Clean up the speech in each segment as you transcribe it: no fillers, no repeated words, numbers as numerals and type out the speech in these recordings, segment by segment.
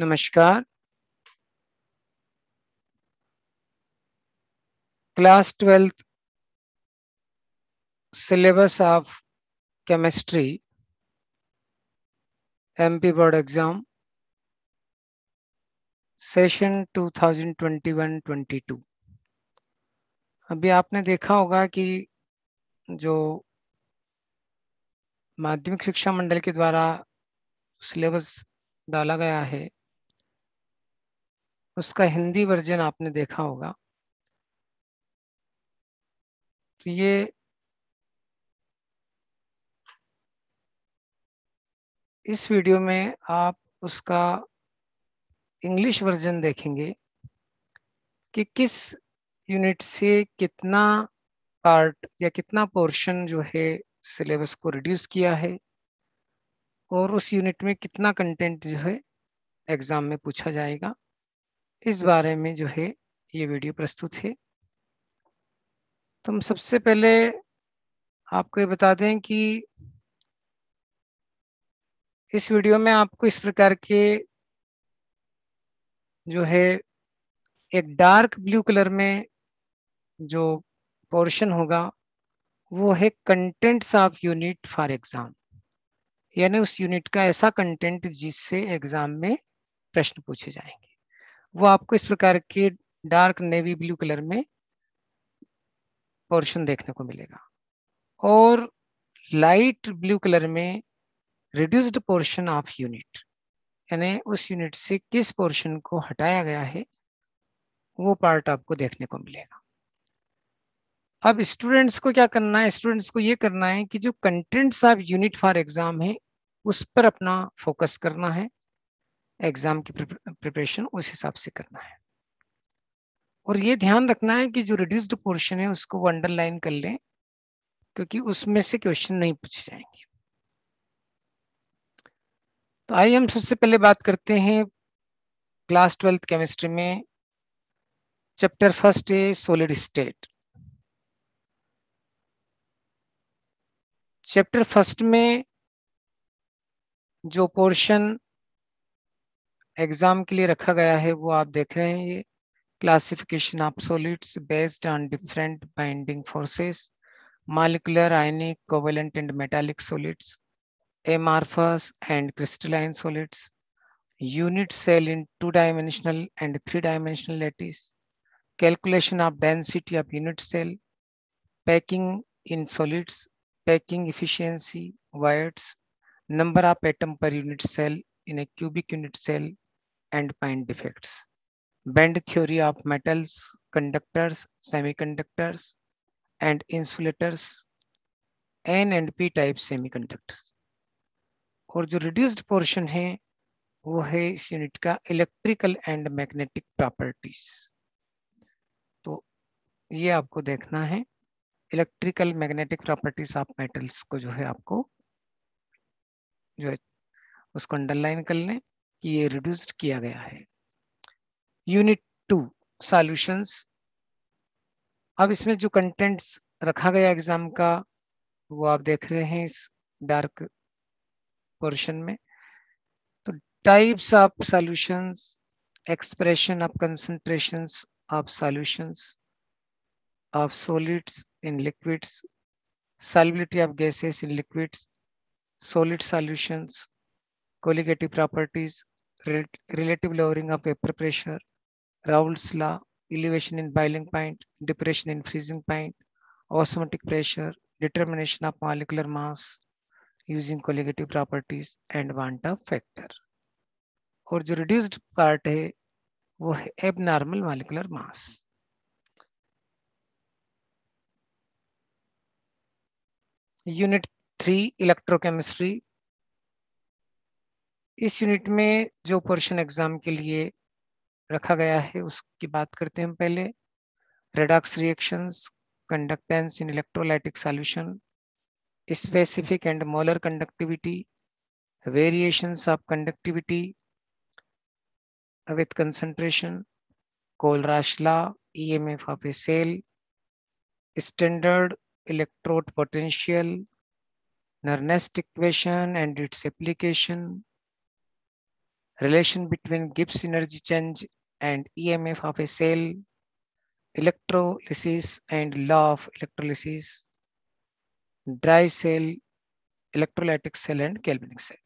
नमस्कार। Class 12th syllabus of chemistry MP board exam session 2021-22। अभी आपने देखा होगा कि जो माध्यमिक शिक्षा मंडल के द्वारा सिलेबस डाला गया है उसका हिंदी वर्जन आपने देखा होगा। तो ये इस वीडियो में आप उसका इंग्लिश वर्जन देखेंगे कि किस यूनिट से कितना पार्ट या कितना पोर्शन जो है सिलेबस को रिड्यूस किया है और उस यूनिट में कितना कंटेंट जो है एग्जाम में पूछा जाएगा। इस बारे में जो है ये वीडियो प्रस्तुत है। तो हम सबसे पहले आपको ये बता दें कि इस वीडियो में आपको इस प्रकार के जो है एक डार्क ब्लू कलर में जो पोर्शन होगा वो है contents of unit for exam, यानी उस यूनिट का ऐसा कंटेंट जिससे एग्जाम में प्रश्न पूछे जाएंगे। वो आपको इस प्रकार के डार्क नेवी ब्लू कलर में पोर्शन देखने को मिलेगा और लाइट ब्लू कलर में रिड्यूस्ड पोर्शन ऑफ यूनिट, यानी उस यूनिट से किस पोर्शन को हटाया गया है वो पार्ट आपको देखने को मिलेगा। अब स्टूडेंट्स को क्या करना है, स्टूडेंट्स को ये करना है कि जो contents of unit for exam है उस पर अपना फोकस करना है, एग्जाम की प्रिपरेशन उस हिसाब से करना है। और ये ध्यान रखना है कि जो रिड्यूस्ड पोर्शन है उसको वो अंडरलाइन कर लें क्योंकि उसमें से क्वेश्चन नहीं पूछे जाएंगे। तो आइए हम सबसे पहले बात करते हैं क्लास 12th केमिस्ट्री में चैप्टर फर्स्ट है सॉलिड स्टेट। चैप्टर फर्स्ट में जो पोर्शन एग्जाम के लिए रखा गया है वो आप देख रहे हैं। ये classification of solids based on different binding forces, molecular, ionic, covalent and metallic solids, amorphous and crystalline solids, unit cell in two-dimensional and three-dimensional lattice, calculation of density of unit cell, packing in solids, packing efficiency, voids, number of atom per unit cell in a cubic unit cell, and find defects. Band theory of metals, conductors, semiconductors, and insulators, N and P type semiconductors. और जो reduced portion है वो है इस unit का electrical and magnetic properties. तो ये आपको देखना है, electrical magnetic properties of metals को जो है आपको जो है उसको अंडरलाइन कर लें कि ये रिड्यूस्ड किया गया है। Unit 2 solutions. अब इसमें जो कंटेंट्स रखा गया एग्जाम का वो आप देख रहे हैं इस डार्क पोर्शन में। तो types of solutions, expression of concentrations of solutions of solids in liquids, solubility of gases in liquids, solid solutions, colligative properties, relative lowering of vapor pressure, Raoult's law, elevation in boiling point, depression in freezing point, osmotic pressure, determination of molecular mass using colligative properties and Vanta factor। और जो reduced part है वो है abnormal molecular mass। Unit 3 electrochemistry. इस unit में जो portion exam के लिए रखा गया है उसकी बात करते हैं हम पहले। Redox reactions, conductance in electrolytic solution, specific and molar conductivity, variations of conductivity with concentration, Kohlrausch law, EMF of a cell, standard electrode potential, Nernst equation and its application, relation between Gibbs energy change and EMF of a cell, electrolysis and law of electrolysis, dry cell, electrolytic cell and galvanic cell.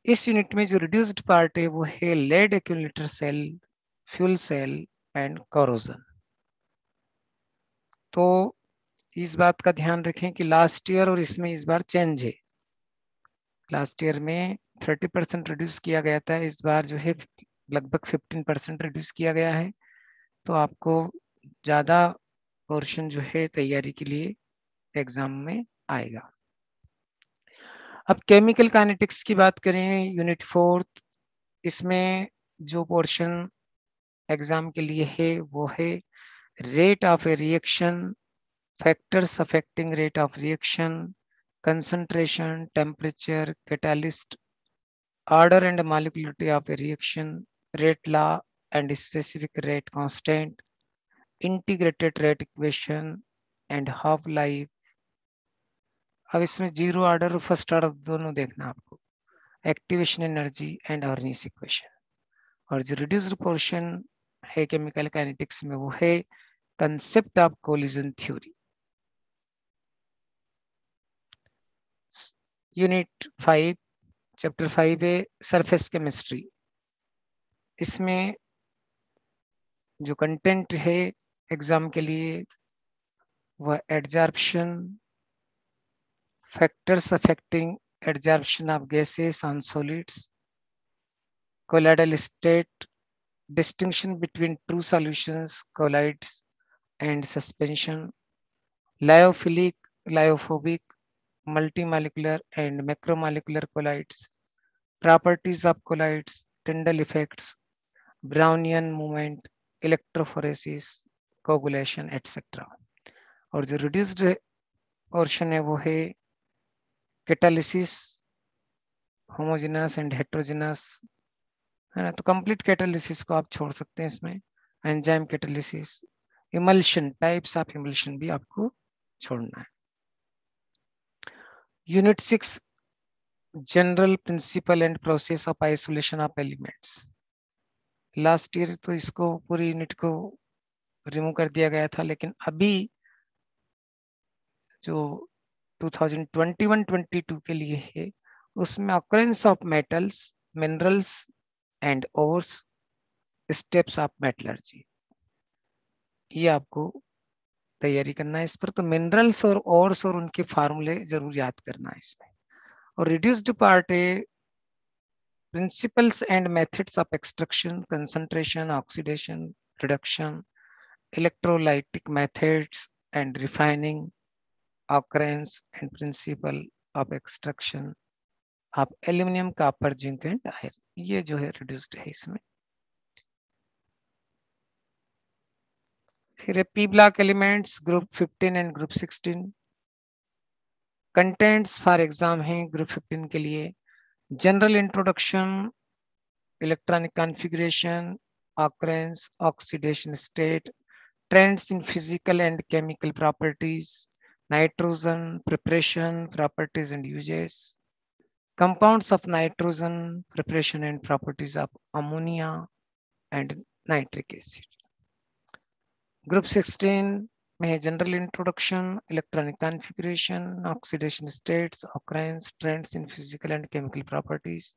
इस unit में जो reduced part है वो है lead accumulator cell, fuel cell and corrosion. तो इस बात का ध्यान रखें कि लास्ट ईयर और इसमें इस बार चेंज है। लास्ट ईयर में 30% रिड्यूस किया गया था, इस बार जो है लगभग 15% रिड्यूस किया गया है। तो आपको ज्यादा पोर्शन जो है तैयारी के लिए एग्जाम में आएगा। अब केमिकल काइनेटिक्स की बात करें, यूनिट 4, इसमें जो पोर्शन एग्जाम के लिए है वो है rate of A reaction, factors affecting rate of reaction, concentration, temperature, catalyst, order and molecularity of a reaction, rate law and specific rate constant, integrated rate equation and half life। अब इसमें zero order और first order दोनों देखना आपको, activation energy and अर्नीस equation. और जो reduced portion है chemical kinetics में वो है concept of collision theory. Unit 5 chapter 5 है सरफेस केमिस्ट्री। इसमें जो कंटेंट है एग्जाम के लिए वह adsorption, factors affecting adsorption of gases on solids, colloidal state, distinction between true solutions, colloids and suspension, lyophilic, lyophobic, multimolecular and macromolecular colloids, properties of colloids, Tyndall effects, Brownian movement, electrophoresis, coagulation, etc. और जो reduced portion है वो है catalysis, homogeneous and heterogeneous, है ना। तो complete catalysis को आप छोड़ सकते हैं इसमें, enzyme catalysis, emulsion, types of emulsion भी आपको छोड़ना है। Unit 6 general principle and process of isolation of elements. Last year तो इसको पूरी यूनिट को रिमूव कर दिया गया था, लेकिन अभी जो 2021-22 के लिए है उसमें occurrence of metals, minerals and ores, steps of metallurgy, ये आपको तैयारी करना है इस पर। तो मिनरल्स और ओर्स और उनके फार्मूले जरूर याद करना है इसमें। और रिड्यूस्ड पार्ट है principles and methods of extraction, concentration, oxidation, reduction, electrolytic methods and refining, occurrence and principle of extraction of aluminium, copper, zinc and iron, ये जो है रिड्यूस्ड है इसमें। फिर P block elements group 15 and group 16। Contents for exam है group 15 के लिए general introduction, electronic configuration, occurrence, oxidation state, trends in physical and chemical properties, nitrogen, preparation, properties and uses, compounds of nitrogen, preparation and properties of ammonia and nitric acid. Group 16 में general introduction, electronic configuration, oxidation states, occurrence, trends in physical and chemical properties,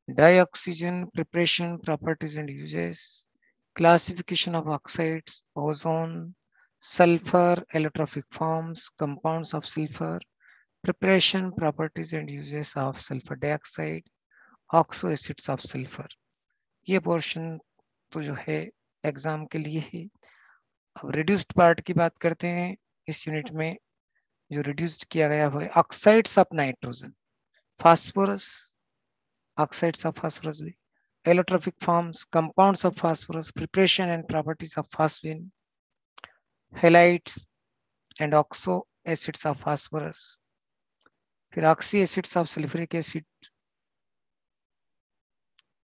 dioxygen, preparation, properties and uses, classification of oxides, ozone, sulfur, allotropic forms, compounds of sulfur, preparation, properties and uses of sulfur dioxide, oxo acids of sulfur। ये portion तो जो है exam के लिए है। अब reduced part की बात करते हैं। इस यूनिट में जो रिड्यूस्ड किया गया है oxides of nitrogen, phosphorus, oxides of phosphorus, allotropic forms, compounds of phosphorus, preparation and properties of phosphine, halides and oxo acids of phosphorus, फिर oxy acids of sulphuric acid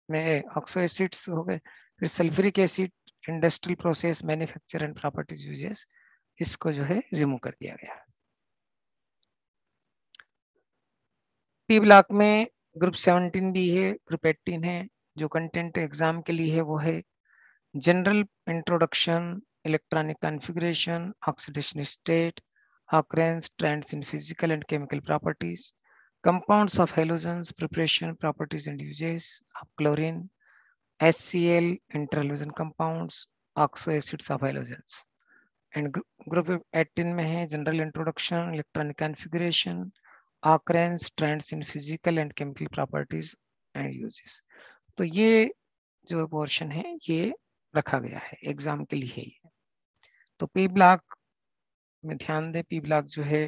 में ऑक्सो एसिड्स हो गए, फिर sulphuric acid, industrial process, manufacture and properties uses, इसको जो है remove कर दिया गया। पी ब्लॉक में ग्रुप 17 भी है, ग्रुप 18 है। जो कंटेंट एग्जाम के लिए है वो है general introduction, electronic configuration, oxidation state, occurrence, trends in physical and chemical properties, compounds of halogens, preparation, properties and uses of chlorine, HCl, interhalogen compounds, oxo acids of halogens. And group 18 में है general introduction, electronic configuration, occurrence, trends in physical and chemical properties and uses. तो ये जो portion है ये रखा गया है एग्जाम के लिए। ये तो पी ब्लॉक में ध्यान दे, पी ब्लॉक जो है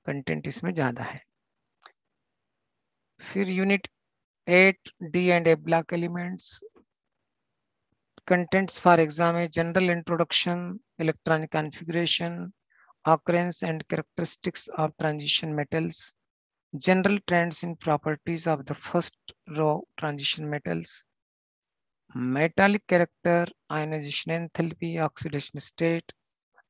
कंटेंट इसमें ज्यादा है। फिर unit 8 D and A block elements, contents for exam है general introduction, electronic configuration, occurrence and characteristics of transition metals, general trends in properties of the first row transition metals, metallic character, ionization enthalpy, oxidation state,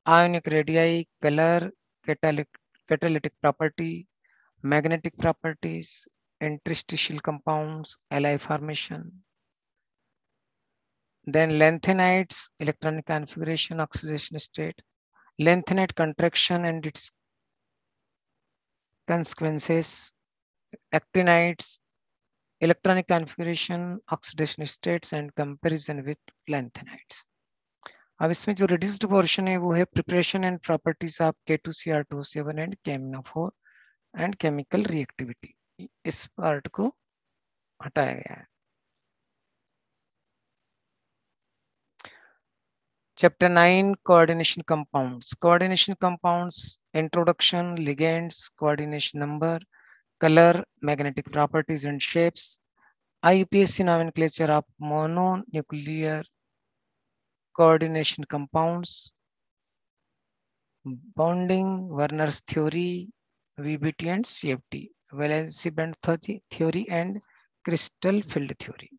ionic radii, color, catalytic property, magnetic properties, interstitial compounds, alloy formation. Then lanthanides, electronic configuration, oxidation state, lanthanide contraction and its consequences, actinides, electronic configuration, oxidation states and comparison with lanthanides. अब इसमें जो reduced portion है वो है preparation and properties of K2Cr2O7 and KMnO4 and chemical reactivity. इस part को हटाया गया है। Chapter 9 coordination compounds. Coordination compounds, introduction, ligands, coordination number, color, magnetic properties and shapes, IUPAC nomenclature of mononuclear coordination compounds, bonding, Werner's theory, VBT and CFT, valency band theory and crystal field theory.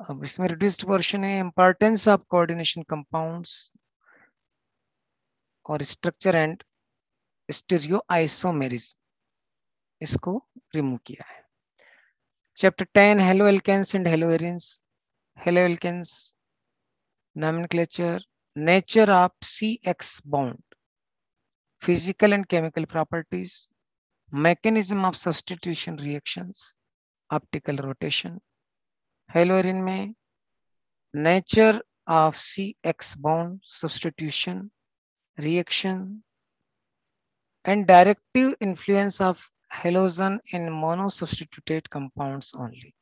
अब इसमें reduced version है importance of coordination compounds और structure and stereoisomerism, इसको remove किया है। Chapter 10 haloalkanes and haloarenes. Haloalkanes nomenclature, nature of CX bond, physical and chemical properties, mechanism of substitution reactions, optical rotation. Haloarene में nature of CX bond, substitution, reaction, and directive influence of halogen in monosubstituted compounds only.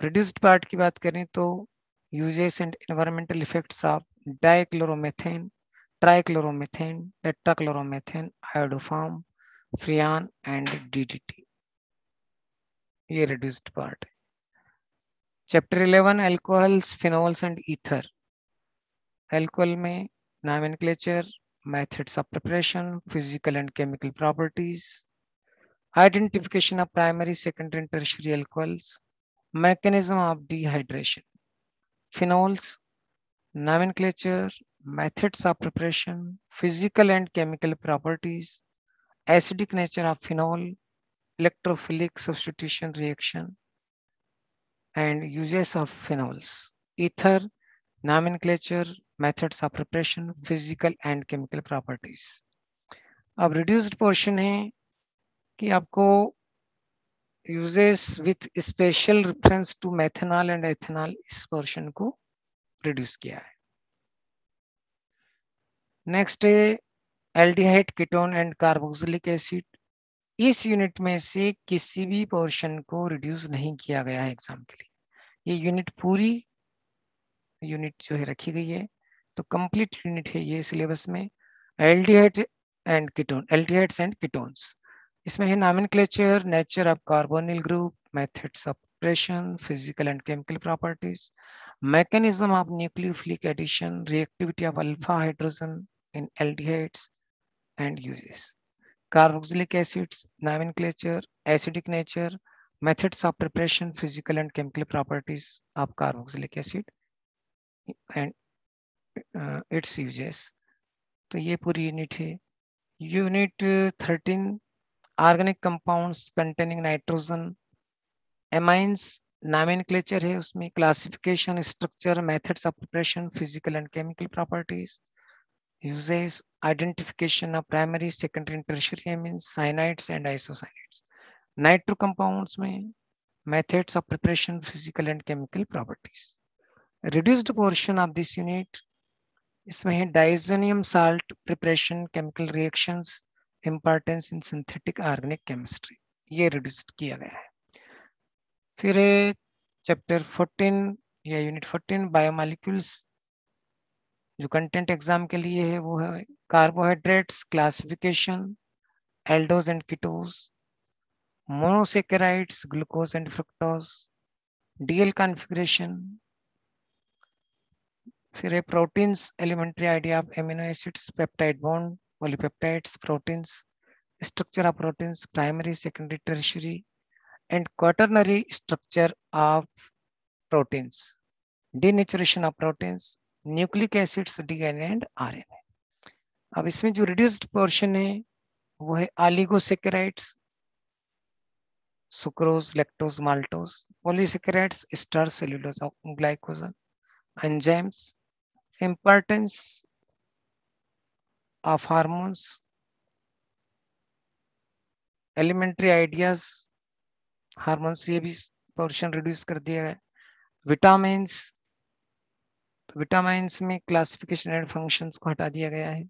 Reduced part की बात करें तो uses and environmental effects of dichloromethane, trichloromethane, tetrachloromethane, iodoform, freon and DDT. ये reduced part है। Chapter 11 alcohols, phenols and ether. Alcohol में nomenclature, methods of preparation, physical and chemical properties, identification of primary, secondary and tertiary alcohols, mechanism of dehydration. Phenols, nomenclature, methods of preparation, physical and chemical properties, acidic nature of phenol, electrophilic substitution reaction, and uses of phenols. Ether, nomenclature, methods of preparation, physical and chemical properties. अब reduced portion है कि आपको uses with special reference to methanol and ethanol, इस portion को reduce किया है। Next है aldehyde, ketone and carboxylic acid. इस यूनिट में से किसी भी पोर्शन को रिड्यूस नहीं किया गया है एग्जाम के लिए। ये यूनिट पूरी यूनिट जो है रखी गई है, तो कंप्लीट यूनिट है ये सिलेबस में। Aldehyde and ketone, aldehydes and ketones, इसमें है nomenclature, nature of carbonyl group, methods of preparation, physical and chemical properties, mechanism of nucleophilic addition, reactivity of alpha hydrogen in aldehydes and uses. Carboxylic acids, nomenclature, acidic nature, methods of preparation, physical and chemical properties of carboxylic acid and its uses. तो ये पूरी unit है। Unit 13 organic compounds containing nitrogen, amines nomenclature है उसमें, classification, structure, methods of preparation, physical and chemical properties, uses, identification of primary, secondary and tertiary amines, cyanides and isocyanate. Nitro compounds में methods of preparation, physical and chemical properties. Reduced portion of this unit इसमें है diazonium salt preparation, chemical reactions, importance in synthetic organic chemistry, ये reduced किया गया है। फिर chapter 14 या unit 14 biomolecules, जो कंटेंट एग्जाम के लिए है वो है carbohydrates classification, aldose and ketose, monosaccharides glucose and fructose, D L configuration, फिर है proteins, elementary idea of amino acids, peptide bond, polypeptides, proteins, structure of proteins, primary, secondary, tertiary and quaternary structure of proteins, denaturation of proteins, nucleic acids, DNA and RNA. अब इसमें जो reduced portion है वो है oligosaccharides, sucrose, lactose, maltose, polysaccharides, starch, cellulose, glycogen, enzymes, importance of hormones, elementary ideas, hormones, ये भी portion reduce कर दिया है। विटामिन्स, तो विटामिन्स में क्लासिफिकेशन एंड फंक्शंस को हटा दिया गया है,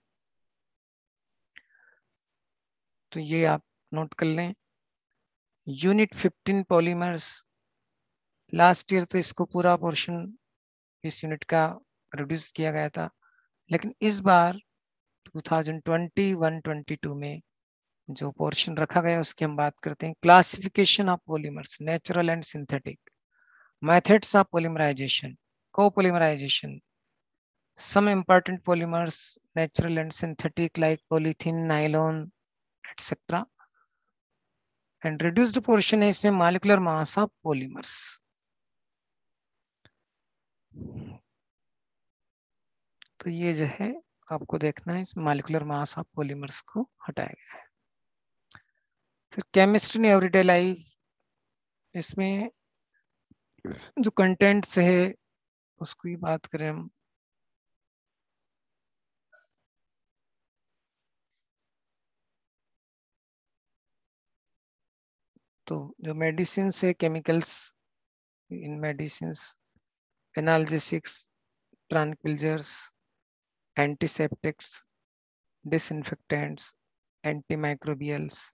तो ये आप नोट कर लें। यूनिट 15 पॉलीमर्स, लास्ट ईयर तो इसको पूरा पोर्शन इस यूनिट का रिड्यूस किया गया था, लेकिन इस बार 2021-22 में जो पोर्शन रखा गया उसकी हम बात करते हैं। Classification of polymers, natural and synthetic, methods of polymerization, copolymerization, some important polymers, natural and synthetic like polythene, nylon, etc. And reduced portion है इसमें molecular mass of polymers. तो ये जो है आपको देखना है, इस molecular mass of polymers को हटाया गया है। फिर केमिस्ट्री इन एवरीडे लाइफ, इसमें जो कंटेंट्स है उसकी बात करें हम, तो जो मेडिसिन है, chemicals in medicine, analgesics, tranquilizers, antiseptics, disinfectants, antimicrobials,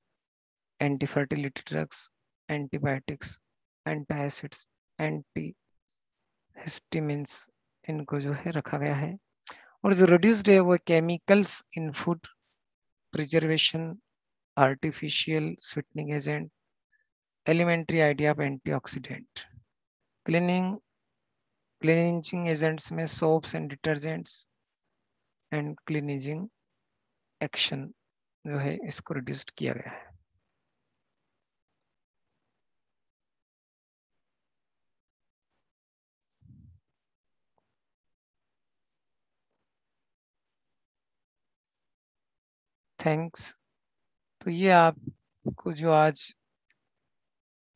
anti-fertility drugs, antibiotics, antacids, antihistamines, इनको जो है रखा गया है। और जो reduced है वो chemicals in food, preservation, artificial sweetening agent, elementary idea of antioxidant, cleansing agents में soaps and detergents and cleansing action जो है इसको reduced किया गया है। थैंक्स। तो ये आपको जो आज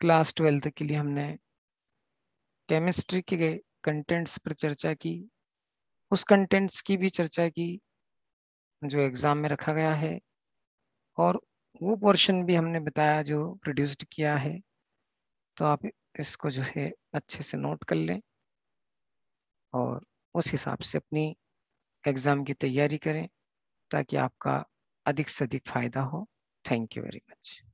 क्लास 12 के लिए हमने केमिस्ट्री के कंटेंट्स पर चर्चा की, उस कंटेंट्स की भी चर्चा की जो एग्जाम में रखा गया है, और वो पोर्शन भी हमने बताया जो प्रोड्यूस्ड किया है। तो आप इसको जो है अच्छे से नोट कर लें और उस हिसाब से अपनी एग्जाम की तैयारी करें ताकि आपका अधिक से अधिक फायदा हो। Thank you very much.